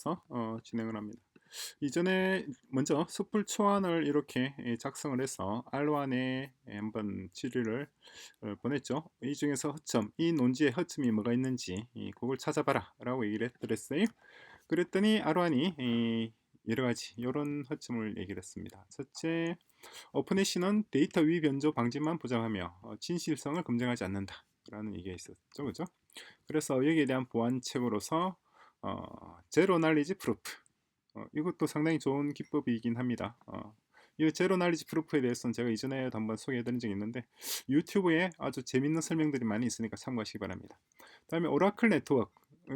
해서 진행을 합니다. 이전에 먼저 숯불 초안을 이렇게 작성을 해서 R1에 한번 질의를 보냈죠. 이 중에서 허점, 이 논지에 허점이 뭐가 있는지 그걸 찾아봐라 라고 얘기를 했더랬어요. 그랬더니 R1이 여러 가지 이런 허점을 얘기를 했습니다. 첫째, 오픈해시는 데이터 위 변조 방지만 보장하며 진실성을 검증하지 않는다 라는 얘기가 있었죠. 그죠? 그래서 여기에 대한 보완책으로서 제로 날리지 프루프, 이것도 상당히 좋은 기법이긴 합니다. 이 제로 날리지 프루프에 대해서는 제가 이전에도 한번 소개해드린 적이 있는데 유튜브에 아주 재밌는 설명들이 많이 있으니까 참고하시기 바랍니다. 다음에 오라클 네트워크.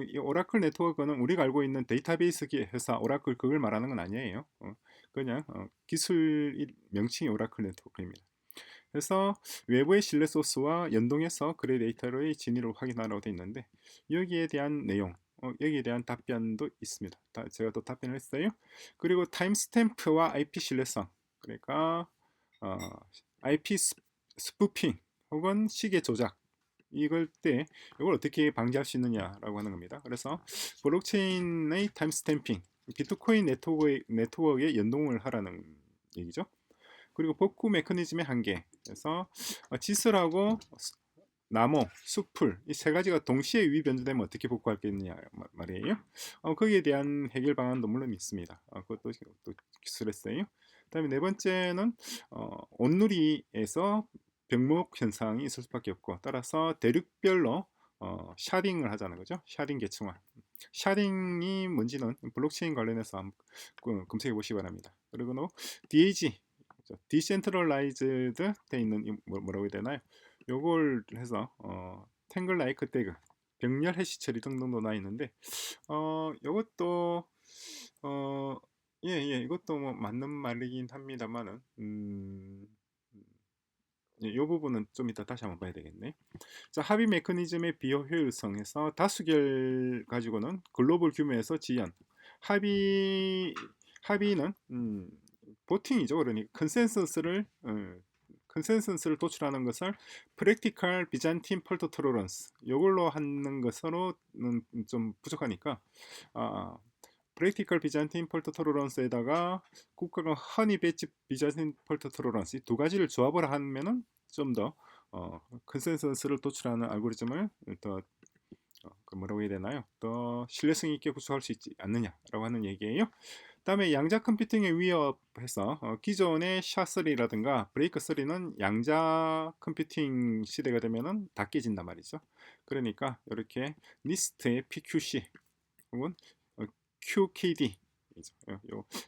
이 오라클 네트워크는 우리가 알고 있는 데이터베이스 회사 오라클 그걸 말하는 건 아니에요. 그냥 기술 명칭이 오라클 네트워크입니다. 그래서 외부의 신뢰 소스와 연동해서 그래 데이터의 진위를 확인하라고 되어 있는데 여기에 대한 내용, 여기에 대한 답변도 있습니다. 제가 또 답변을 했어요. 그리고 타임스탬프와 IP 신뢰성, 그러니까 어, IP 스푸핑 혹은 시계 조작 이걸 때 이걸 어떻게 방지할 수 있느냐라고 하는 겁니다. 그래서 블록체인의 타임스탬핑, 비트코인 네트워크에 연동을 하라는 얘기죠. 그리고 복구 메커니즘의 한계. 그래서 지슬하고 나무, 숲풀 이 세 가지가 동시에 위 변조되면 어떻게 복구할겠느냐 말이에요. 거기에 대한 해결 방안도 물론 있습니다. 그것도 또 기술했어요. 그다음에 네 번째는 온누리에서 병목 현상이 있을 수밖에 없고 따라서 대륙별로 샤딩을 하자는 거죠. 샤딩 계층화. 샤딩이 뭔지는 블록체인 관련해서 한번 검색해 보시기 바랍니다. 그리고 DAG, 디센트럴라이즈드 돼 있는 뭐라고 해야 되나요? 요걸 해서 탱글 라이크 태그, 병렬 해시 처리 등등도 나 있는데 요것도 어, 이것도 뭐 맞는 말이긴 합니다만은 이 부분은 좀 이따 다시 한번 봐야 되겠네. 자, 합의 메커니즘의 비효율성에서 다수결 가지고는 글로벌 규모에서 지연. 합의는 보팅이죠. 그러니까 컨센서스를 도출하는 것을 프랙티컬 비잔틴 펄트 토러런스 이걸로 하는 것으로는 좀 부족하니까 프랙티컬 비잔틴 펄트 토러런스에다가 국가가 허니 배치 비잔틴 펄트 토러런스 이 두 가지를 조합을 하면은 좀 더 컨센서스를 도출하는 알고리즘을 더 그 뭐라고 해야 되나요? 더 신뢰성 있게 구축할 수 있지 않느냐라고 하는 얘기예요. 그다음에 양자 컴퓨팅에 위협해서 기존의 샤3라든가 브레이크3는 양자 컴퓨팅 시대가 되면은 다 깨진단 말이죠. 그러니까 이렇게 니스트의 PQC 혹은 QKD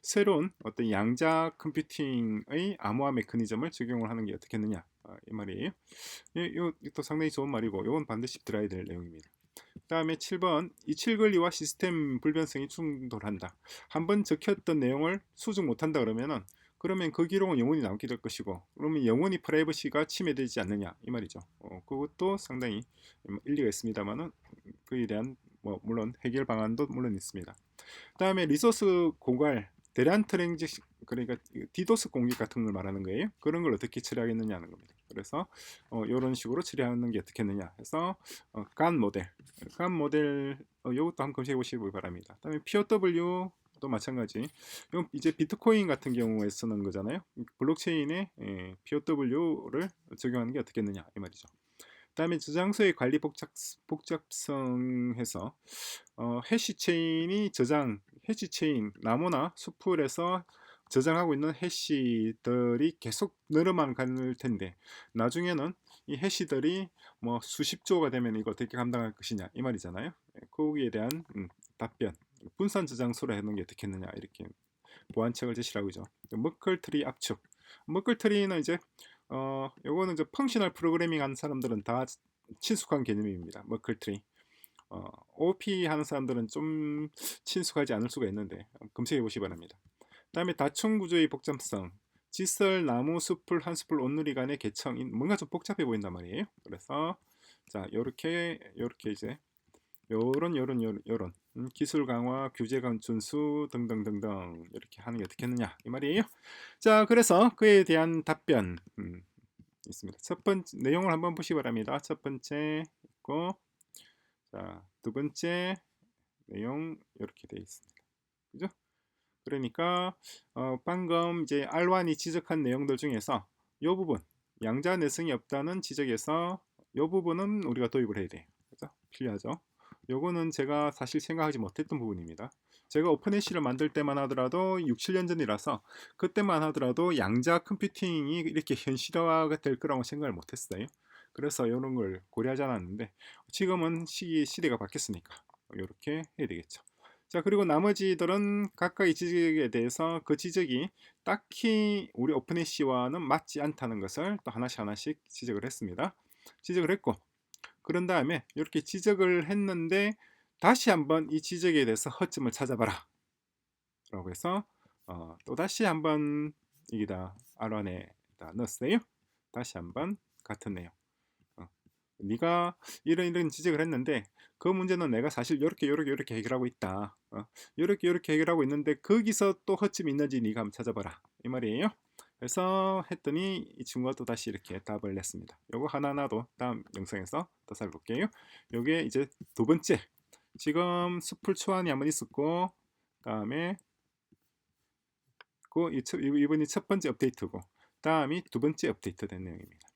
새로운 어떤 양자 컴퓨팅의 암호화 메커니즘을 적용을 하는 게 어떻겠느냐 이 말이에요. 이것도 상당히 좋은 말이고 이건 반드시 들어야 될 내용입니다. 그 다음에 7번 이칠 권리와 시스템 불변성이 충돌한다. 한번 적혔던 내용을 수정 못한다 그러면 그 기록은 영원히 남게 될 것이고 그러면 영원히 프라이버시가 침해되지 않느냐 이 말이죠. 그것도 상당히 일리가 있습니다만은 그에 대한 물론 해결 방안도 물론 있습니다. 그 다음에 리소스 고갈 대량 트랜잭션 그러니까 디도스 공격 같은 걸 말하는 거예요. 그런 걸 어떻게 처리하겠느냐는 겁니다. 그래서 이런 식으로 처리하는 게 어떻겠느냐 해서 간 모델 이것도 한번 검색해 보시기 바랍니다. 그다음에 POW도 마찬가지. 이건 이제 비트코인 같은 경우에 쓰는 거잖아요. 블록체인에 POW를 적용하는 게 어떻겠느냐 이 말이죠. 그다음에 저장소의 관리 복잡성해서 해시체인 나무나 숲풀에서 저장하고 있는 해시들이 계속 늘어만 갈 텐데 나중에는 이 해시들이 뭐 수십 조가 되면 이거 어떻게 감당할 것이냐 이 말이잖아요. 거기에 대한 답변 분산 저장소로 해놓은 게 어떻겠느냐 이렇게 보완책을 제시하고 있죠. 머클트리 압축. 머클트리는 이제 요거는 이제 펑셔널 프로그래밍 하는 사람들은 다 친숙한 개념입니다. 머클트리. OP 하는 사람들은 좀 친숙하지 않을 수가 있는데 검색해 보시기 바랍니다. 다음에 다층 구조의 복잡성, 지설, 나무, 숲풀, 한 숲풀, 온누리 간의 계층, 뭔가 좀 복잡해 보인단 말이에요. 그래서 자 요렇게 이제 요런 기술 강화, 규제 준수 등등등등 이렇게 하는 게 어떻겠느냐 이 말이에요. 자 그래서 그에 대한 답변 있습니다. 첫 번째 내용을 한번 보시기 바랍니다. 첫 번째 있고 자 두 번째 내용 이렇게 되어 있습니다. 그죠? 그러니까 방금 이제 알완이 지적한 내용들 중에서 요 부분 양자 내성이 없다는 지적에서 요 부분은 우리가 도입을 해야 돼요. 그죠? 필요하죠. 요거는 제가 사실 생각하지 못했던 부분입니다. 제가 오픈애쉬를 만들 때만 하더라도 6, 7년 전이라서 그때만 하더라도 양자 컴퓨팅이 이렇게 현실화가 될 거라고 생각을 못했어요. 그래서 이런 걸 고려하지 않았는데 지금은 시대가 바뀌었으니까 이렇게 해야 되겠죠. 자, 그리고 나머지들은 각각의 지적에 대해서 그 지적이 딱히 우리 오픈애쉬와는 맞지 않다는 것을 또 하나씩 하나씩 지적을 했습니다. 지적을 했고, 그런 다음에 이렇게 지적을 했는데 다시 한번 이 지적에 대해서 허점을 찾아봐라 라고 해서 또다시 한번 여기다 R1에다 넣었어요. 다시 한번 같은 내용. 네가 이런 지적을 했는데 그 문제는 내가 사실 요렇게 해결하고 있다. 요렇게 해결하고 있는데 거기서 또 허점이 있는지 네가 한번 찾아봐라. 이 말이에요. 그래서 했더니 이 친구가 또 다시 이렇게 답을 냈습니다. 요거 하나하나도 다음 영상에서 더 살펴볼게요. 요게 이제 두 번째. 지금 숲풀 초안이 한번 있었고 다음에 이번이 첫 번째 업데이트고 다음이 두 번째 업데이트 된 내용입니다.